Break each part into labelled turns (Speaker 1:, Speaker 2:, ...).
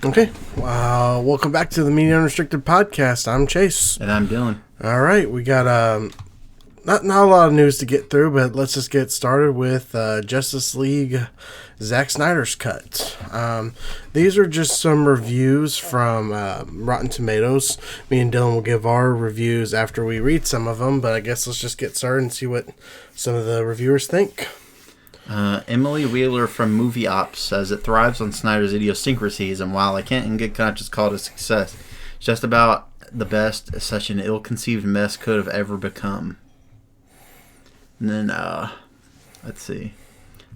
Speaker 1: Okay. Welcome back to the Media Unrestricted podcast. I'm Chase.
Speaker 2: And I'm Dylan.
Speaker 1: All right. We got not a lot of news to get through, but let's just get started with Justice League Zack Snyders cut. These are just some reviews from Rotten Tomatoes. Me and Dylan will give our reviews after we read some of them, but I guess let's just get started and see what some of the reviewers think.
Speaker 2: Emily Wheeler from Movie Ops says it thrives on Snyder's idiosyncrasies, and while I can't in good conscience call it a success, it's just about the best such an ill-conceived mess could have ever become. And then, let's see.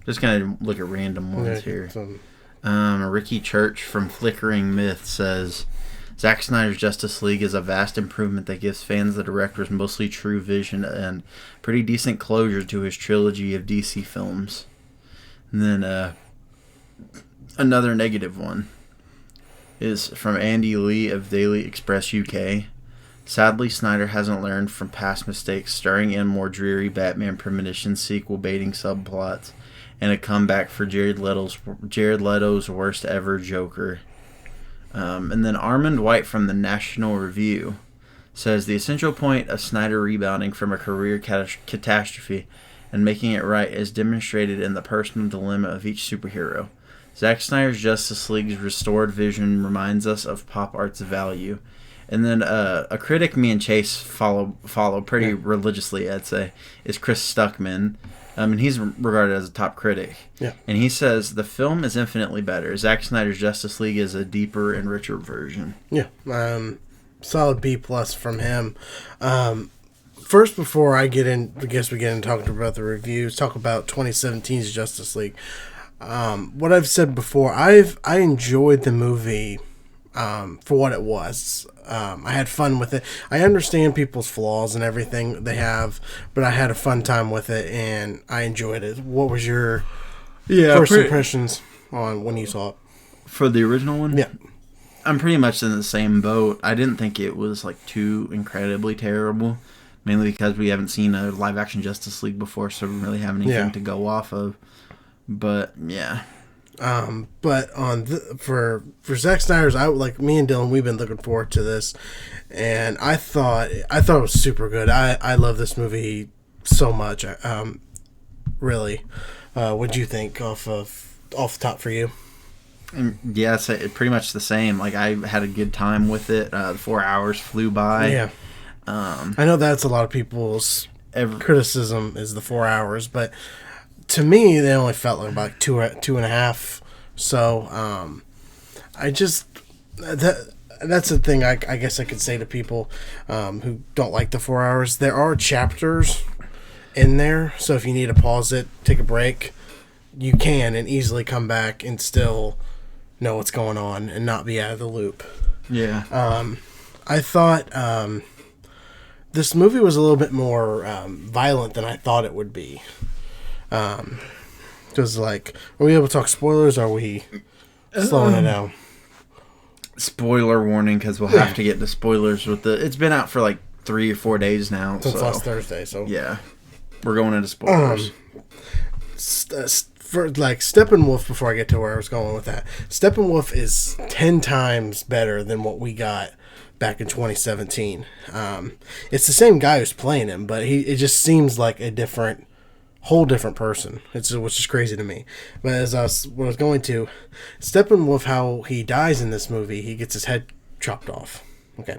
Speaker 2: Just going to look at random ones here. Ricky Church from Flickering Myth says, Zack Snyder's Justice League is a vast improvement that gives fans the director's mostly true vision and pretty decent closure to his trilogy of DC films. And then another negative one is from Andy Lee of Daily Express UK. Sadly, Snyder hasn't learned from past mistakes, stirring in more dreary Batman premonition sequel-baiting subplots and a comeback for Jared Leto's worst ever Joker. And then Armand White from the National Review says the essential point of Snyder rebounding from a career catastrophe and making it right is demonstrated in the personal dilemma of each superhero. Zack Snyder's Justice League's restored vision reminds us of pop art's value. And then a critic me and Chase follow pretty religiously, I'd say, is Chris Stuckman. And he's regarded as a top critic.
Speaker 1: Yeah.
Speaker 2: And he says, the film is infinitely better. Zack Snyder's Justice League is a deeper and richer version.
Speaker 1: Yeah. Solid B+ from him. First, before I get in, I guess we get into talking about the reviews, talk about 2017's Justice League. What I've said before, I enjoyed the movie for what it was. I had fun with it. I understand people's flaws and everything they have, but I had a fun time with it, and I enjoyed it. What was your first impressions on when you saw it?
Speaker 2: For the original one?
Speaker 1: Yeah.
Speaker 2: I'm pretty much in the same boat. I didn't think it was like too incredibly terrible, mainly because we haven't seen a live-action Justice League before, so we don't really have anything to go off of. But, yeah.
Speaker 1: But for Zack Snyder's, like me and Dylan, we've been looking forward to this, and I thought it was super good. I love this movie so much. Really, what'd you think off the top for you?
Speaker 2: Yeah, it's pretty much the same. Like, I had a good time with it. The 4 hours flew by.
Speaker 1: Yeah. I know that's a lot of people's criticism is the 4 hours, but to me, they only felt like about two and a half. So, that's the thing I guess I could say to people who don't like the 4 hours. There are chapters in there, so if you need to pause it, take a break, you can and easily come back and still know what's going on and not be out of the loop.
Speaker 2: Yeah.
Speaker 1: I thought this movie was a little bit more violent than I thought it would be. Because, like, are we able to talk spoilers, or are we slowing it down?
Speaker 2: Spoiler warning, because we'll have to get to spoilers with it's been out for like 3 or 4 days now.
Speaker 1: Since last Thursday, so.
Speaker 2: Yeah. We're going into spoilers.
Speaker 1: For, like, Steppenwolf, before I get to where I was going with that, Steppenwolf is 10 times better than what we got back in 2017. It's the same guy who's playing him, but it just seems like a whole different person, which is crazy to me. But what I was going to, Steppenwolf, how he dies in this movie, he gets his head chopped off. Okay,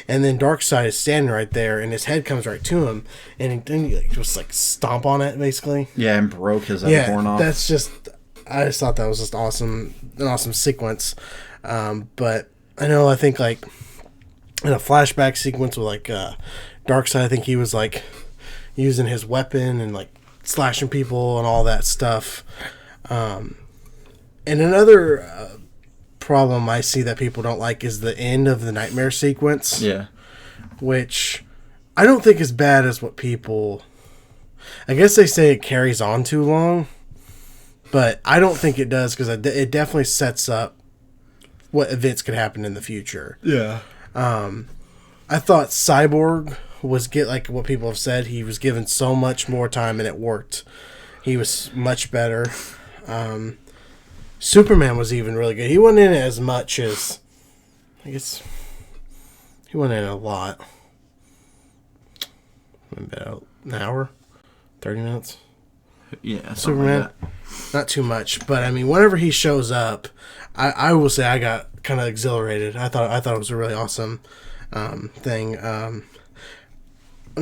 Speaker 1: and then Darkseid is standing right there, and his head comes right to him, and then he just like stomp on it, basically.
Speaker 2: Yeah, and broke his head horn off.
Speaker 1: That's just, I just thought that was just an awesome sequence. But I think like in a flashback sequence with like Darkseid, I think he was like using his weapon and like slashing people and all that stuff. And another problem I see that people don't like is the end of the nightmare sequence.
Speaker 2: Yeah.
Speaker 1: Which I don't think is bad as what people... I guess they say it carries on too long, but I don't think it does, because it definitely sets up what events could happen in the future.
Speaker 2: Yeah.
Speaker 1: I thought Cyborg was like what people have said, he was given so much more time and it worked. He was much better. Superman was even really good. He wasn't in it as much as, I guess, he wasn't in it a lot. About an hour, 30 minutes.
Speaker 2: Yeah,
Speaker 1: Superman,
Speaker 2: like
Speaker 1: not too much, but I mean, whenever he shows up, I will say I got kind of exhilarated. I thought it was a really awesome thing. I'm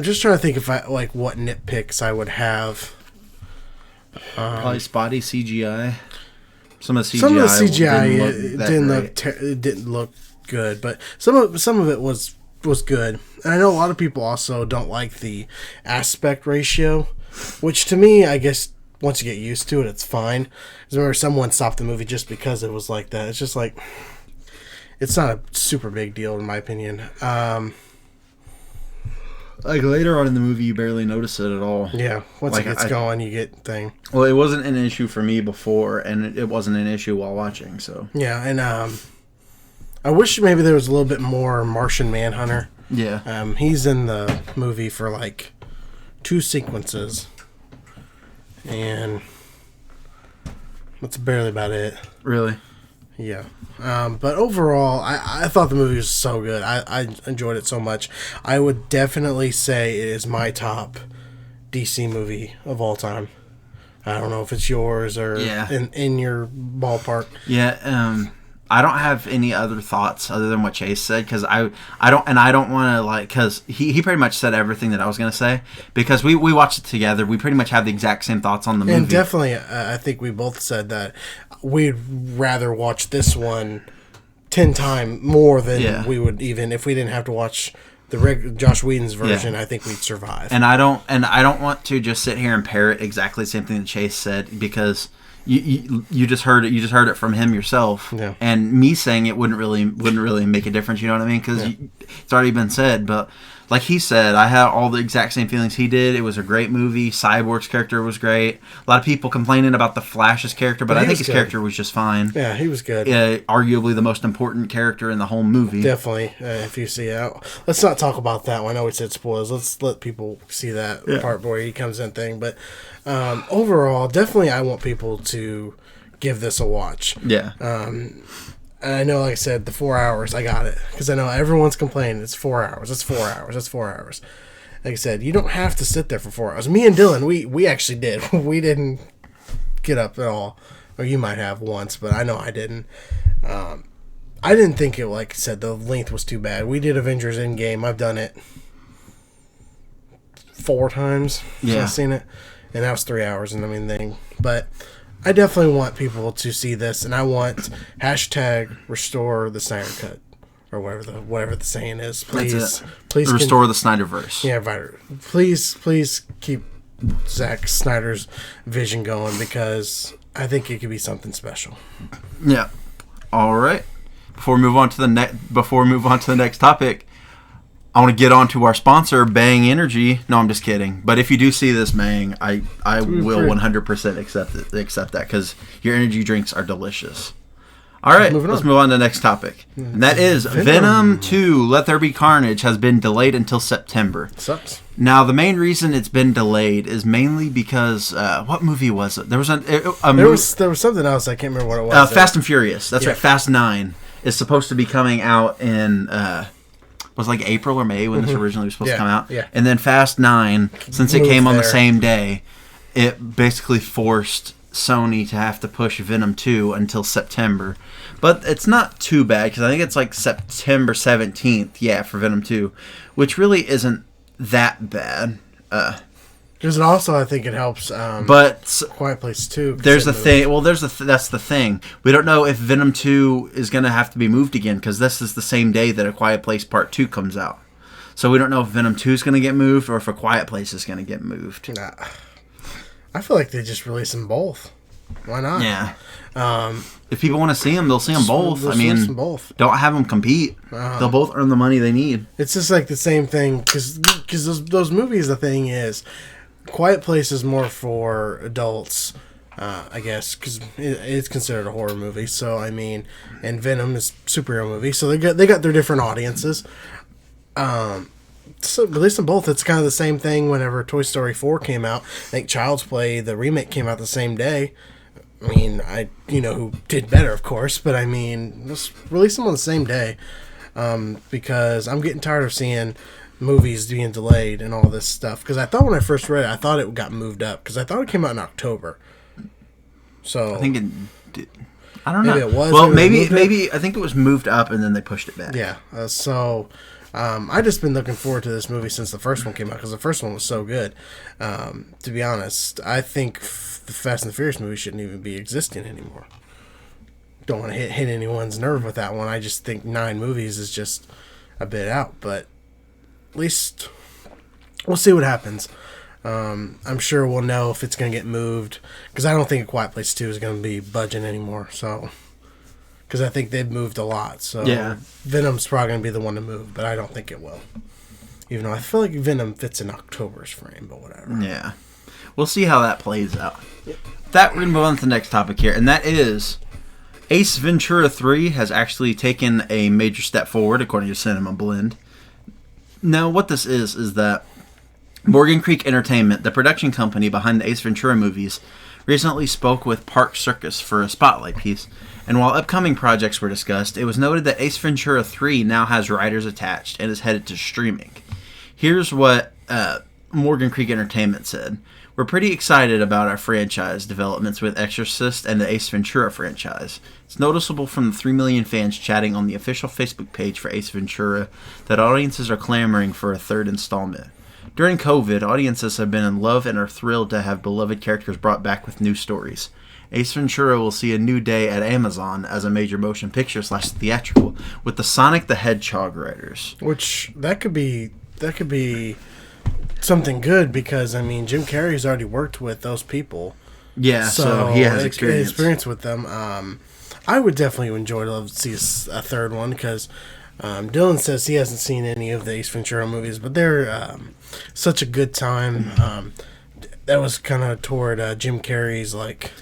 Speaker 1: just trying to think if I like what nitpicks I would have.
Speaker 2: probably spotty CGI. Some of the
Speaker 1: CGI didn't look good, but some of it was good. And I know a lot of people also don't like the aspect ratio, which to me, I guess once you get used to it, it's fine. I remember someone stopped the movie just because it was like that. It's just like, it's not a super big deal in my opinion.
Speaker 2: Like later on in the movie, you barely notice it at all.
Speaker 1: Yeah, once it gets going, you get thing.
Speaker 2: Well, it wasn't an issue for me before, and it wasn't an issue while watching. So
Speaker 1: yeah, and I wish maybe there was a little bit more Martian Manhunter.
Speaker 2: yeah,
Speaker 1: he's in the movie for like 2 sequences, and that's barely about it.
Speaker 2: really.
Speaker 1: Yeah. But overall, I thought the movie was so good. I enjoyed it so much. I would definitely say it is my top DC movie of all time. I don't know if it's yours or in your ballpark.
Speaker 2: Yeah, I don't have any other thoughts other than what Chase said, because I don't want to, like, because he pretty much said everything that I was going to say, because we watched it together. We pretty much have the exact same thoughts on the movie.
Speaker 1: And definitely, I think we both said that we'd rather watch this one 10 times more than we would even if we didn't have to watch the Josh Whedon's version. I think we'd survive.
Speaker 2: And I don't want to just sit here and parrot exactly the same thing that Chase said, because you just heard it. You just heard it from him yourself.
Speaker 1: Yeah.
Speaker 2: And me saying it wouldn't really make a difference. You know what I mean? Because it's already been said. But like he said, I had all the exact same feelings he did. It was a great movie. Cyborg's character was great. A lot of people complaining about the Flash's character, but I think his character was just fine.
Speaker 1: Yeah, he was good.
Speaker 2: Arguably the most important character in the whole movie.
Speaker 1: Definitely. If you see it. Let's not talk about that one. I know we said spoilers. Let's let people see that part where he comes in thing. But overall, definitely I want people to give this a watch.
Speaker 2: Yeah.
Speaker 1: And I know, like I said, the 4 hours, I got it. Because I know everyone's complaining. It's 4 hours. It's 4 hours. It's 4 hours. Like I said, you don't have to sit there for 4 hours. Me and Dylan, we actually did. We didn't get up at all. Or you might have once, but I know I didn't. I didn't think it, like I said, the length was too bad. We did Avengers Endgame. I've done it 4 times since I've seen it. And that was 3 hours and everything. But I definitely want people to see this, and I want # restore the Snyder Cut, or whatever the saying is. Please
Speaker 2: restore the Snyderverse.
Speaker 1: Yeah, right. Please keep Zack Snyder's vision going, because I think it could be something special.
Speaker 2: Yeah. All right. Before we move on to the next topic, I want to get on to our sponsor, Bang Energy. No, I'm just kidding. But if you do see this, Bang, I will 100% accept that, because your energy drinks are delicious. All right, let's move on to the next topic. And that is Venom II, Let There Be Carnage, has been delayed until September.
Speaker 1: Sucks.
Speaker 2: Now, the main reason it's been delayed is mainly because, what movie was it? There was
Speaker 1: there was something else. I can't remember what it was.
Speaker 2: Fast and Furious. That's right. Fast 9 is supposed to be coming out in... was like April or May when this originally was supposed to come out. Yeah. And then Fast 9, since it came on the same day, it basically forced Sony to have to push Venom 2 until September. But it's not too bad, because I think it's like September 17th, for Venom 2, which really isn't that bad.
Speaker 1: Because it also, I think it helps.
Speaker 2: But
Speaker 1: Quiet Place 2.
Speaker 2: There's the thing. Well, that's the thing. We don't know if Venom 2 is going to have to be moved again, because this is the same day that A Quiet Place Part 2 comes out. So we don't know if Venom 2 is going to get moved or if A Quiet Place is going to get moved.
Speaker 1: Nah. I feel like they just release them both. Why not?
Speaker 2: Yeah. If people want to see them, they'll see them both. I mean, don't have them compete. They'll both earn the money they need.
Speaker 1: It's just like the same thing, because those movies, the thing is, Quiet Place is more for adults, I guess, because it's considered a horror movie. So I mean, and Venom is a superhero movie, so they got their different audiences. So release them both. It's kind of the same thing. Whenever Toy Story 4 came out, I think Child's Play, the remake, came out the same day. I mean, who did better, of course, but I mean, let's release them on the same day, because I'm getting tired of seeing movies being delayed and all this stuff. Because I thought when I first read it, I thought it got moved up because I thought it came out in October. So
Speaker 2: I think it did. I don't know.
Speaker 1: Maybe it was.
Speaker 2: Well, maybe I think it was moved up and then they pushed it back.
Speaker 1: Yeah. I just been looking forward to this movie since the first one came out because the first one was so good. To be honest, I think the Fast and the Furious movie shouldn't even be existing anymore. Don't want to hit anyone's nerve with that one. I just think 9 movies is just a bit out, but at least we'll see what happens. I'm sure we'll know if it's going to get moved because I don't think A Quiet Place 2 is going to be budging anymore. So, because I think they've moved a lot. So
Speaker 2: yeah.
Speaker 1: Venom's probably going to be the one to move, but I don't think it will. Even though I feel like Venom fits in October's frame, but whatever.
Speaker 2: Yeah. We'll see how that plays out. Yep. That, we're going to move on to the next topic here, and that is Ace Ventura 3 has actually taken a major step forward, according to Cinema Blend. Now, what this is that Morgan Creek Entertainment, the production company behind the Ace Ventura movies, recently spoke with Park Circus for a spotlight piece. And while upcoming projects were discussed, it was noted that Ace Ventura 3 now has writers attached and is headed to streaming. Here's what Morgan Creek Entertainment said. We're pretty excited about our franchise developments with Exorcist and the Ace Ventura franchise. It's noticeable from the 3 million fans chatting on the official Facebook page for Ace Ventura that audiences are clamoring for a third installment. During COVID, audiences have been in love and are thrilled to have beloved characters brought back with new stories. Ace Ventura will see a new day at Amazon as a major motion picture / theatrical with the Sonic the Hedgehog writers.
Speaker 1: Which that could be something good because I mean Jim Carrey's already worked with those people.
Speaker 2: Yeah, so he has experience
Speaker 1: with them. I would definitely love to see a third one because Dylan says he hasn't seen any of the Ace Ventura movies, but they're such a good time. That was kind of toward Jim Carrey's like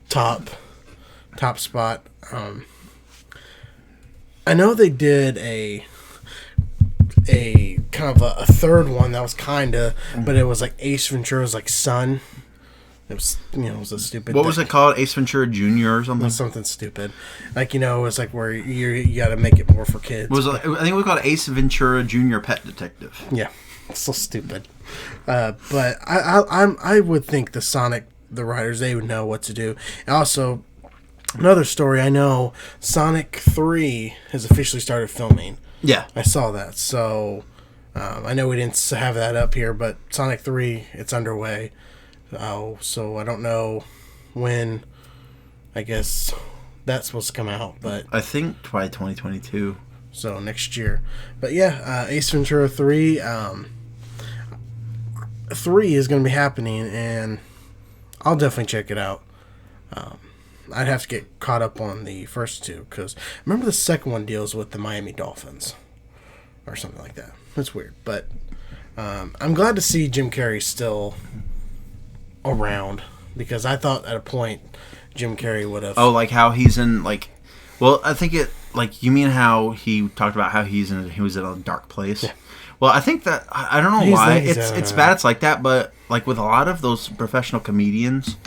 Speaker 1: top spot. I know they did a kind of a third one that was but it was like Ace Ventura's like son. It was it was a stupid.
Speaker 2: What was it called? Ace Ventura Jr. or something?
Speaker 1: Something stupid, like it was like where you got to make it more for kids.
Speaker 2: I think it was called Ace Ventura Jr. Pet Detective.
Speaker 1: Yeah, it's so stupid. But I would think the Sonic, the writers, they would know what to do. And also, another story I know, Sonic 3 has officially started filming.
Speaker 2: Yeah,
Speaker 1: I saw that. So I know we didn't have that up here, but Sonic 3, it's underway. So I don't know when. I guess that's supposed to come out, but
Speaker 2: I think by 2022.
Speaker 1: So next year. But yeah, Ace Ventura 3. 3 is going to be happening, and I'll definitely check it out. I'd have to get caught up on the first two because remember the second one deals with the Miami Dolphins or something like that. That's weird, but I'm glad to see Jim Carrey still around because I thought at a point Jim Carrey would have.
Speaker 2: Oh, like how he's in like. Well, I think it like you mean how he talked about how he was in a dark place. Yeah. Well, I think that I don't know why it's bad. It's like that, but like with a lot of those professional comedians.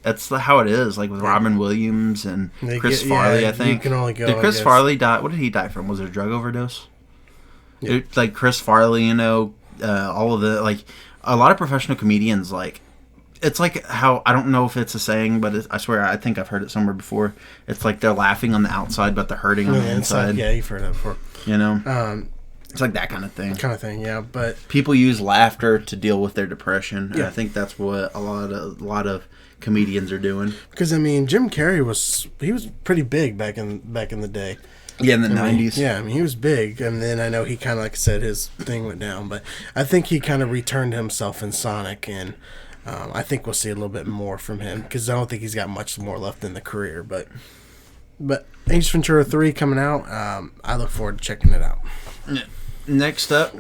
Speaker 2: That's how it is, like with Robin Williams and Chris Farley, I think.
Speaker 1: You can only go,
Speaker 2: did Chris Farley die? What did he die from? Was it a drug overdose? Yeah. Like Chris Farley, all of the, like, a lot of professional comedians, like, it's like how, I don't know if it's a saying, but I swear, I think I've heard it somewhere before. It's like they're laughing on the outside, but they're hurting on the inside.
Speaker 1: Yeah, you've heard that before.
Speaker 2: It's like that kind of thing.
Speaker 1: Yeah, but
Speaker 2: people use laughter to deal with their depression, and I think that's what a lot of comedians are doing.
Speaker 1: Because Jim Carrey was pretty big back in the day.
Speaker 2: Yeah, in the 90s.
Speaker 1: Yeah, he was big, and then I know he kind of, like I said, his thing went down, but I think he kind of returned himself in Sonic, and I think we'll see a little bit more from him because I don't think he's got much more left in the career. But Ace Ventura 3 coming out, I look forward to checking it out.
Speaker 2: Next up,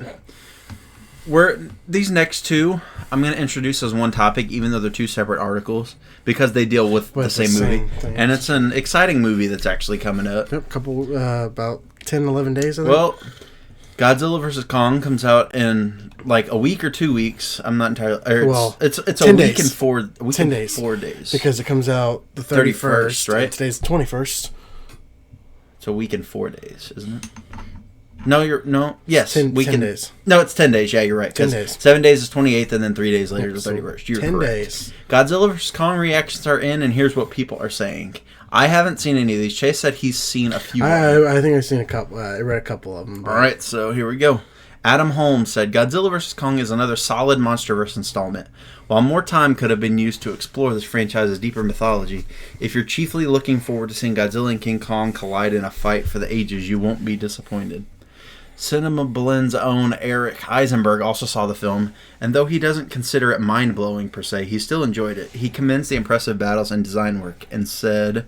Speaker 2: these next two I'm going to introduce as one topic, even though they're two separate articles, because they deal with the same movie. And it's an exciting movie that's actually coming up.
Speaker 1: Yep, about 10, 11 days, I think.
Speaker 2: Well, Godzilla vs. Kong comes out in like a week or 2 weeks. I'm not entirely. It's a
Speaker 1: 10
Speaker 2: week
Speaker 1: days.
Speaker 2: and
Speaker 1: 10 days.
Speaker 2: 4 days.
Speaker 1: Because it comes out the 31st,
Speaker 2: right?
Speaker 1: Today's the 21st.
Speaker 2: It's a week and 4 days, isn't it? Yes,
Speaker 1: 10
Speaker 2: 10
Speaker 1: days.
Speaker 2: No, it's 10 days. Yeah, you're right.
Speaker 1: 10 days.
Speaker 2: 7 days is 28th, and then 3 days later is the 31st. You're
Speaker 1: 10
Speaker 2: correct.
Speaker 1: days.
Speaker 2: Godzilla vs. Kong reactions are in, and here's what people are saying. I haven't seen any of these. Chase said he's seen a few.
Speaker 1: I think I've seen a couple. I read a couple of them.
Speaker 2: All right, so here we go. Adam Holmes said, Godzilla vs. Kong is another solid MonsterVerse installment. While more time could have been used to explore this franchise's deeper mythology, if you're chiefly looking forward to seeing Godzilla and King Kong collide in a fight for the ages, you won't be disappointed. Cinema Blend's own Eric Eisenberg also saw the film, and though he doesn't consider it mind-blowing per se, he still enjoyed it. He commends the impressive battles and design work, and said,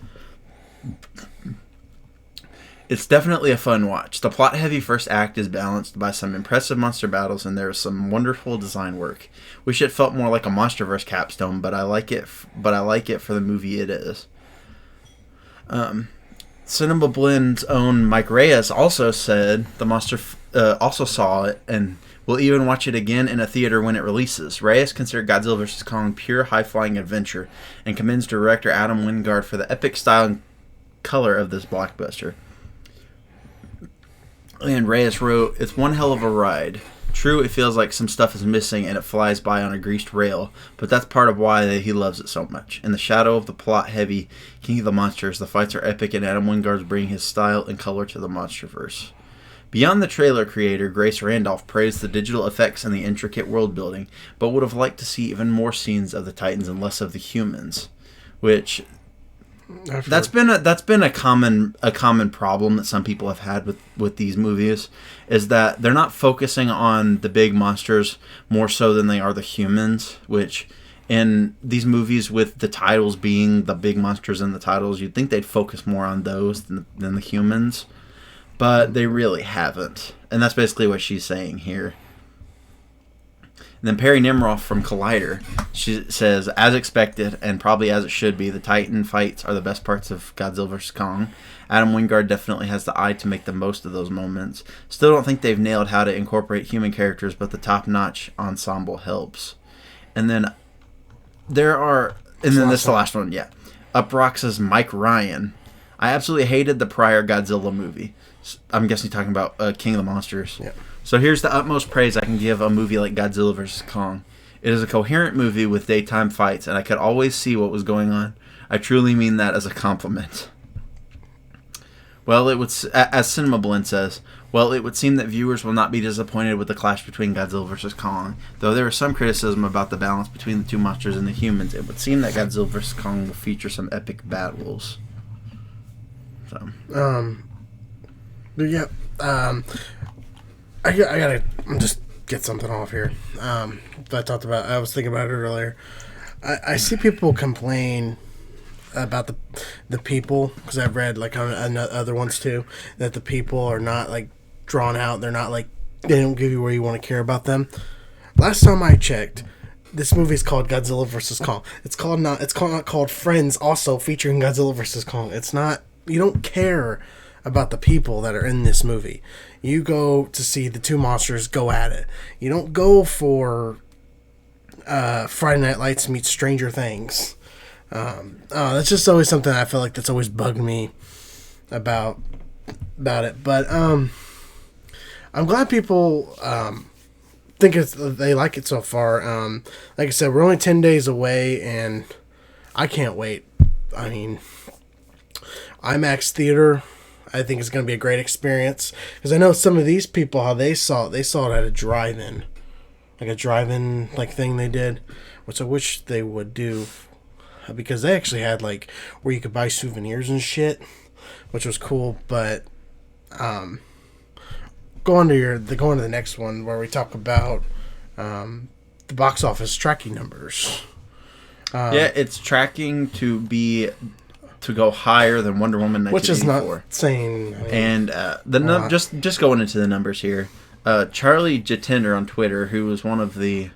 Speaker 2: it's definitely a fun watch. The plot-heavy first act is balanced by some impressive monster battles, and there is some wonderful design work. Wish it felt more like a MonsterVerse capstone, but I like it for the movie it is. Cinema Blend's own Mike Reyes also said the monster also saw it and will even watch it again in a theater when it releases. Reyes considered Godzilla vs. Kong pure high-flying adventure and commends director Adam Wingard for the epic style and color of this blockbuster. And Reyes wrote, it's one hell of a ride. True, it feels like some stuff is missing and it flies by on a greased rail, but that's part of why he loves it so much. In the shadow of the plot-heavy King of the Monsters, the fights are epic and Adam Wingard's bringing his style and color to the MonsterVerse. Beyond the trailer creator, Grace Randolph praised the digital effects and the intricate world building, but would have liked to see even more scenes of the Titans and less of the humans, which... That's been a common problem that some people have had with these movies, is that they're not focusing on the big monsters more so than they are the humans, which in these movies with the titles being the big monsters in the titles, you'd think they'd focus more on those than the humans, but they really haven't. And that's basically what she's saying here. And then Perry Nimroff from Collider, she says, as expected, and probably as it should be, the Titan fights are the best parts of Godzilla vs. Kong. Adam Wingard definitely has the eye to make the most of those moments. Still don't think they've nailed how to incorporate human characters, but the top-notch ensemble helps. And then this is the last one, yeah. Uproxx's Mike Ryan. I absolutely hated the prior Godzilla movie. I'm guessing you're talking about King of the Monsters.
Speaker 1: Yeah.
Speaker 2: So here's the utmost praise I can give a movie like Godzilla vs. Kong. It is a coherent movie with daytime fights, and I could always see what was going on. I truly mean that as a compliment. Well, it would, as Cinema Blend says, it would seem that viewers will not be disappointed with the clash between Godzilla vs. Kong. Though there is some criticism about the balance between the two monsters and the humans, it would seem that Godzilla vs. Kong will feature some epic battles. So.
Speaker 1: Yeah. I gotta just get something off here. I was thinking about it earlier. I see people complain about the people, because I've read like on other ones too, that the people are not like drawn out. They're not like, they don't give you where you want to care about them. Last time I checked, this movie is called Godzilla vs. Kong. It's not called Friends, also featuring Godzilla vs. Kong. It's not. You don't care about the people that are in this movie. You go to see the two monsters go at it. You don't go for Friday Night Lights meets Stranger Things. That's just always something I feel like that's always bugged me about it. But I'm glad people think they like it so far. Like I said, we're only 10 days away, and I can't wait. I mean, IMAX theater, I think it's going to be a great experience, because I know some of these people, how they saw it at a drive-in, like thing they did, which I wish they would do, because they actually had like where you could buy souvenirs and shit, which was cool. But going to the next one where we talk about the box office tracking numbers.
Speaker 2: It's tracking to go higher than Wonder Woman 1984.
Speaker 1: Which is not saying...
Speaker 2: And just going into the numbers here, Charlie Jatinder on Twitter, who was one of the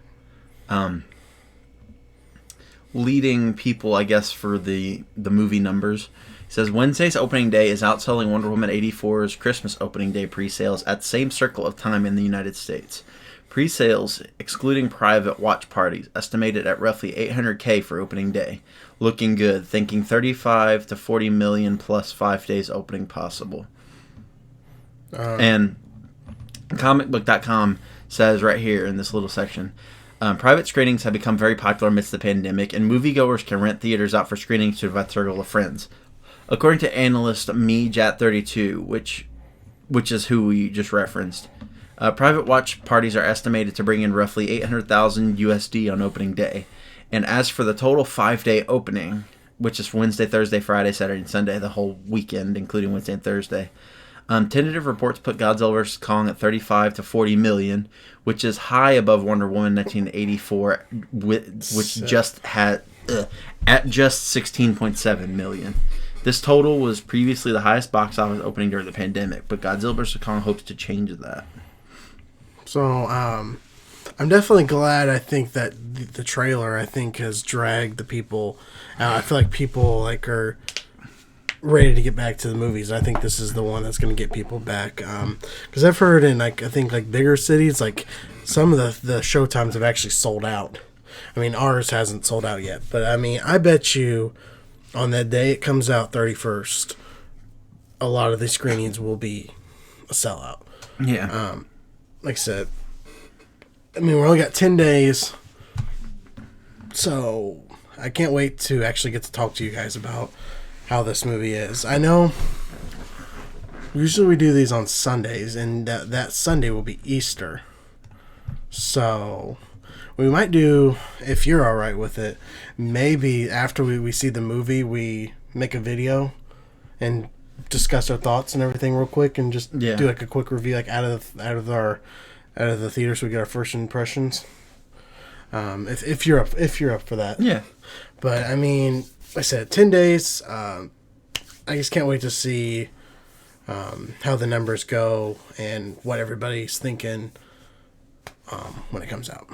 Speaker 2: leading people, I guess, for the movie numbers, says Wednesday's opening day is outselling Wonder Woman 84's Christmas opening day pre-sales at the same circle of time in the United States. Pre-sales, excluding private watch parties, estimated at roughly $800K for opening day. Looking good, thinking 35 to 40 million plus 5 days opening possible. And comicbook.com says right here in this little section, private screenings have become very popular amidst the pandemic, and moviegoers can rent theaters out for screenings to invite circle of friends. According to analyst MeJat32, which is who we just referenced, private watch parties are estimated to bring in roughly $800,000 USD on opening day. And as for the total 5-day opening, which is Wednesday, Thursday, Friday, Saturday, and Sunday, the whole weekend, including Wednesday and Thursday, tentative reports put Godzilla V Kong at 35 to 40 million, which is high above Wonder Woman 1984, which just had at just 16.7 million. This total was previously the highest box office opening during the pandemic, but Godzilla vs. Kong hopes to change that.
Speaker 1: So, I'm definitely glad. I think that the trailer, has dragged the people out. I feel like people are ready to get back to the movies. I think this is the one that's going to get people back. Because I've heard in bigger cities, some of the showtimes have actually sold out. I mean, ours hasn't sold out yet, but I bet you on that day it comes out 31st, a lot of these screenings will be a sellout.
Speaker 2: Yeah.
Speaker 1: Like I said, we only got 10 days, so I can't wait to actually get to talk to you guys about how this movie is. I know usually we do these on Sundays, and that Sunday will be Easter. So we might do, if you're all right with it, maybe after we see the movie, we make a video and discuss our thoughts and everything real quick, and just do a quick review out of the theater, so we get our first impressions. If you're up for that.
Speaker 2: Yeah.
Speaker 1: But like I said, 10 days. I just can't wait to see how the numbers go and what everybody's thinking when it comes out.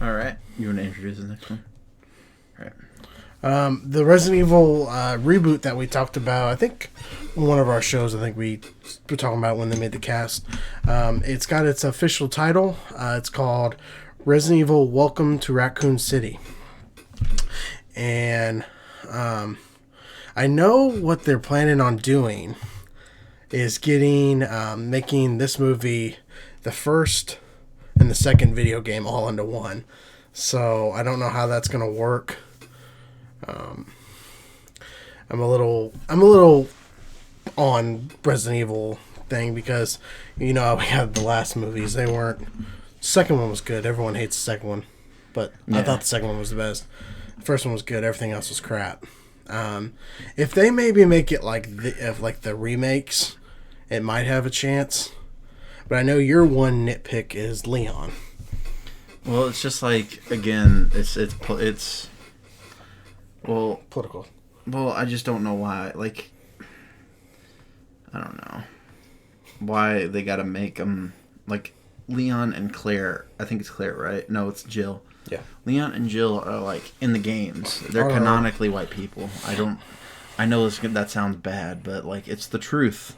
Speaker 2: All right. You want to introduce the next one? All right.
Speaker 1: The Resident Evil reboot that we talked about, I think one of our shows, we were talking about when they made the cast. It's got its official title. It's called Resident Evil Welcome to Raccoon City. And I know what they're planning on doing is making this movie the first and the second video game all into one. So I don't know how that's going to work. I'm a little on Resident Evil thing because we had the last movies. They weren't. Second one was good. Everyone hates the second one, but I thought the second one was the best. The first one was good. Everything else was crap. If they maybe make it like the remakes, it might have a chance. But I know your one nitpick is Leon.
Speaker 2: Well, it's just again, it's
Speaker 1: political.
Speaker 2: Well, I just don't know why. I don't know why they got to make them Leon and Claire. I think it's Claire, right? No, it's Jill.
Speaker 1: Yeah.
Speaker 2: Leon and Jill are in the games. They're canonically white people. I know that sounds bad, but it's the truth.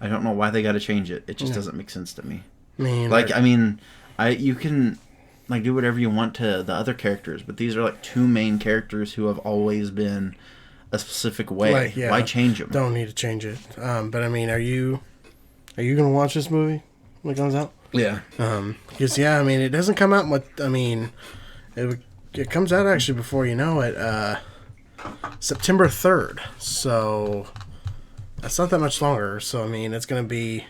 Speaker 2: I don't know why they got to change it. It just doesn't make sense to me. You can do whatever you want to the other characters, but these are two main characters who have always been a specific way. Why change them?
Speaker 1: Don't need to change it. But are you gonna watch this movie when it comes out?
Speaker 2: Yeah.
Speaker 1: Because it doesn't come out much. It comes out actually before you know it. September 3rd. So that's not that much longer. So it's gonna be.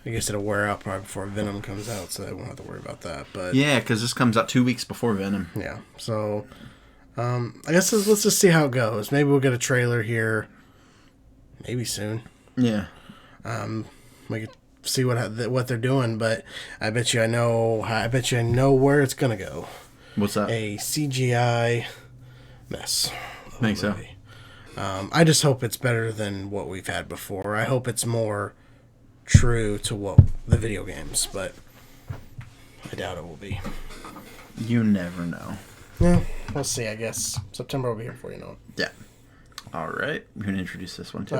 Speaker 1: I guess it'll wear out probably before Venom comes out, so I won't have to worry about that. But
Speaker 2: yeah, because this comes out 2 weeks before Venom.
Speaker 1: Yeah. So I guess let's just see how it goes. Maybe we'll get a trailer here. Maybe soon.
Speaker 2: Yeah.
Speaker 1: We could see what they're doing, but I bet you I know where it's gonna go.
Speaker 2: What's that?
Speaker 1: A CGI mess.
Speaker 2: Think so?
Speaker 1: I just hope it's better than what we've had before. I hope it's more true to what the video games, but I doubt it will be.
Speaker 2: You never know.
Speaker 1: Yeah, we'll see. I guess September will be here before you know it.
Speaker 2: Yeah. All right. You're going to introduce this one, too.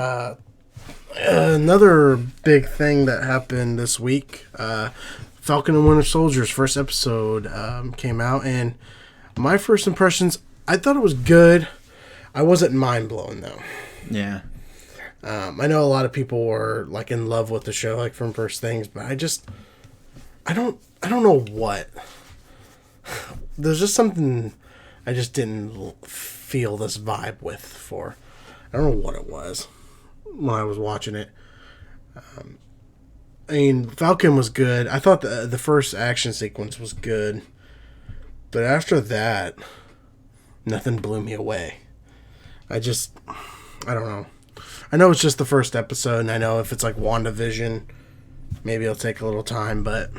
Speaker 1: Another big thing that happened this week, Falcon and Winter Soldier's first episode came out, and my first impressions, I thought it was good. I wasn't mind-blown, though.
Speaker 2: Yeah.
Speaker 1: I know a lot of people were, like, in love with the show, like, from first things, but I don't know what. There's just something I just didn't feel this vibe with for. I don't know what it was when I was watching it. I mean, Falcon was good. I thought the first action sequence was good. But after that, nothing blew me away. I don't know. I know it's just the first episode, and I know if it's like WandaVision, maybe it'll take a little time, but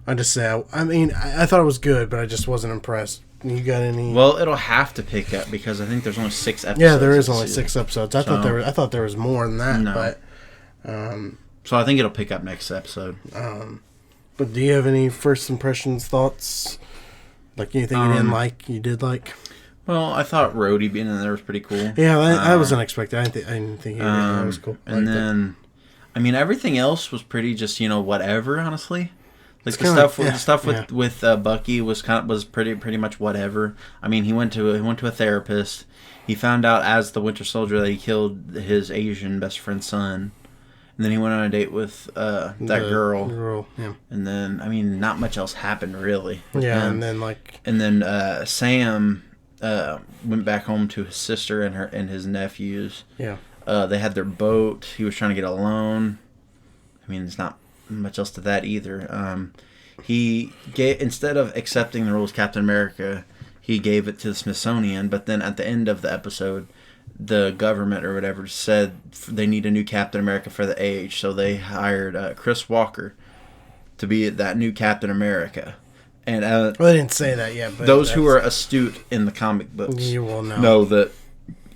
Speaker 1: I just say, I thought it was good, but I just wasn't impressed. You got any?
Speaker 2: Well, it'll have to pick up because I think there's only 6 episodes.
Speaker 1: Yeah, there is only 6 episodes. I thought there was more than that,
Speaker 2: no.
Speaker 1: But
Speaker 2: so I think it'll pick up next episode.
Speaker 1: But do you have any first impressions, thoughts? Like anything you didn't like, you did like?
Speaker 2: Well, I thought Rhodey being in there was pretty cool.
Speaker 1: Yeah, that was unexpected. I didn't think that was cool.
Speaker 2: And then, everything else was pretty just whatever. Honestly, like the stuff with Bucky was pretty much whatever. I mean, he went to a therapist. He found out as the Winter Soldier that he killed his Asian best friend's son. And then he went on a date with that girl.
Speaker 1: Yeah.
Speaker 2: And then, not much else happened really.
Speaker 1: Yeah,
Speaker 2: him. And then Sam went back home to his sister and his nephews.
Speaker 1: Yeah.
Speaker 2: They had their boat. He was trying to get a loan. There's not much else to that either. Instead of accepting the role as Captain America, he gave it to the Smithsonian. But then at the end of the episode, the government or whatever said they need a new Captain America for the age, so they hired Chris Walker to be that new Captain America. And
Speaker 1: they didn't say that yet. But
Speaker 2: those who are astute in the comic books
Speaker 1: you will know
Speaker 2: that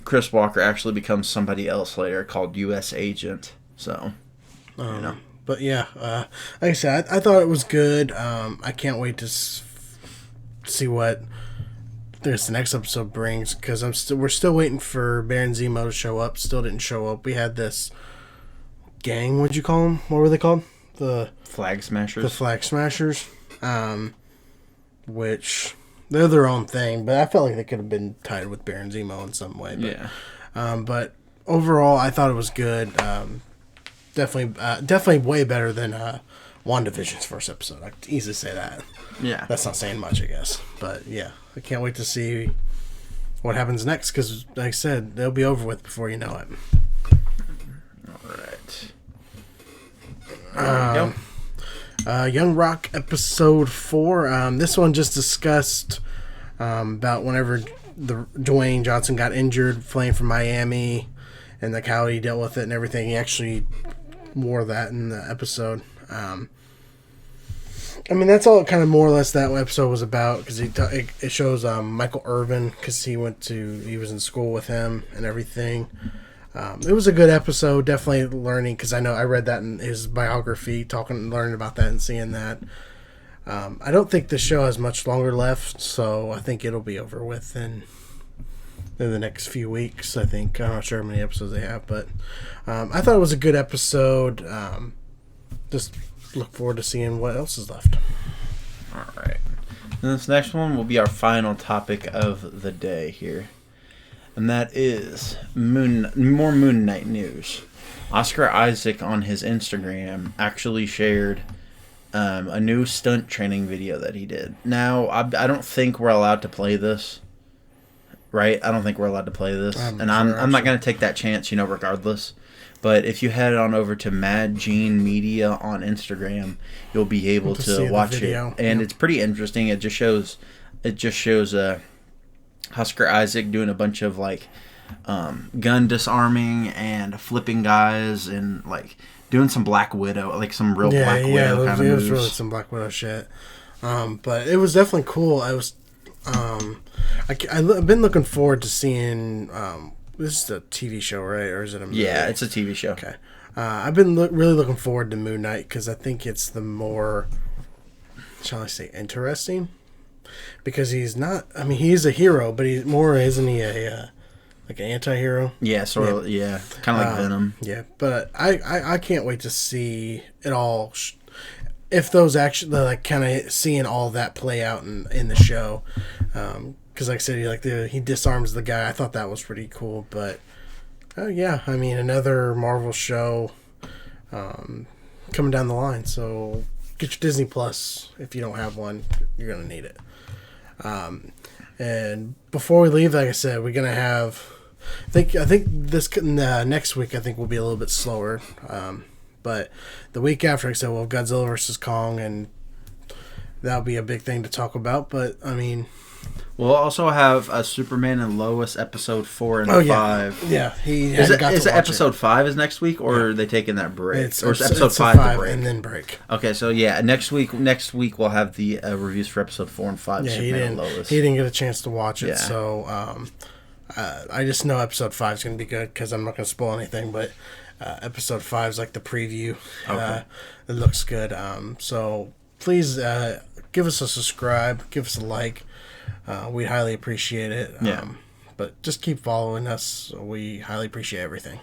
Speaker 2: Chris Walker actually becomes somebody else later called U.S. Agent. So,
Speaker 1: But yeah, like I said, I thought it was good. I can't wait to see what the next episode brings, because we're still waiting for Baron Zemo to show up. Still didn't show up. We had this gang. What'd you call them? What were they called? The
Speaker 2: Flag Smashers.
Speaker 1: The Flag Smashers. Which they're their own thing, but I felt like they could have been tied with Baron Zemo in some way. But,
Speaker 2: yeah.
Speaker 1: But overall, I thought it was good. Definitely way better than WandaVision's first episode. I could easily say that.
Speaker 2: Yeah.
Speaker 1: That's not saying much, I guess. But yeah, I can't wait to see what happens next, because, like I said, they'll be over with before you know it.
Speaker 2: All right.
Speaker 1: Young Rock episode 4. This one just discussed about whenever Dwayne Johnson got injured playing for Miami, and like how he dealt with it and everything. He actually wore that in the episode. That's all kind of more or less that episode was about, because it shows Michael Irvin, because he was in school with him and everything. It was a good episode, definitely learning, because I know I read that in his biography, learning about that and seeing that. I don't think the show has much longer left, so I think it'll be over with in the next few weeks. I think I'm not sure how many episodes they have, but I thought it was a good episode. Just look forward to seeing what else is left.
Speaker 2: All right. And this next one will be our final topic of the day here. And that is more Moon Knight news. Oscar Isaac on his Instagram actually shared a new stunt training video that he did. Now, I don't think we're allowed to play this. Right? I don't think we're allowed to play this. I'm not going to take that chance, regardless. But if you head on over to Mad Gene Media on Instagram, you'll be able to watch it. And it's pretty interesting. It just shows Oscar Isaac doing a bunch of gun disarming and flipping guys and doing some Black Widow, some real Black Widow kind of moves.
Speaker 1: It was really some Black Widow shit. But it was definitely cool. I've been looking forward to seeing. This is a TV show, right? Or is it a movie?
Speaker 2: Yeah, it's a TV show.
Speaker 1: Okay. I've been really looking forward to Moon Knight, because I think it's the more, shall I say, interesting. Because he's not. He's a hero, but he's more, isn't he? like an anti-hero.
Speaker 2: Yeah, sort of. Yeah, kind of like Venom.
Speaker 1: Yeah, but I can't wait to see it all. If those actually like kind of seeing all that play out in the show, because like I said, he disarms the guy. I thought that was pretty cool. But yeah, I mean another Marvel show coming down the line. So get your Disney Plus if you don't have one. You're gonna need it. And before we leave, like I said, we're gonna have. I think this next week I think will be a little bit slower. But the week after, like I said, we'll have Godzilla vs. Kong, and that'll be a big thing to talk about. But I mean,
Speaker 2: we'll also have Superman and Lois episode 4 and 5.
Speaker 1: Yeah,
Speaker 2: is it episode 5 is next week, or are they taking that break?
Speaker 1: It's
Speaker 2: episode 5 the break?
Speaker 1: And then break.
Speaker 2: Okay, so yeah, next week we'll have the reviews for episode 4 and 5.
Speaker 1: Yeah,
Speaker 2: Superman and Lois.
Speaker 1: He didn't get a chance to watch it,
Speaker 2: Yeah.
Speaker 1: So I just know episode 5 is going to be good because I'm not going to spoil anything, but. Episode 5 is like the preview.
Speaker 2: Okay.
Speaker 1: It looks good. So please give us a subscribe, give us a like. We highly appreciate it.
Speaker 2: Yeah.
Speaker 1: But just keep following us. We highly appreciate everything.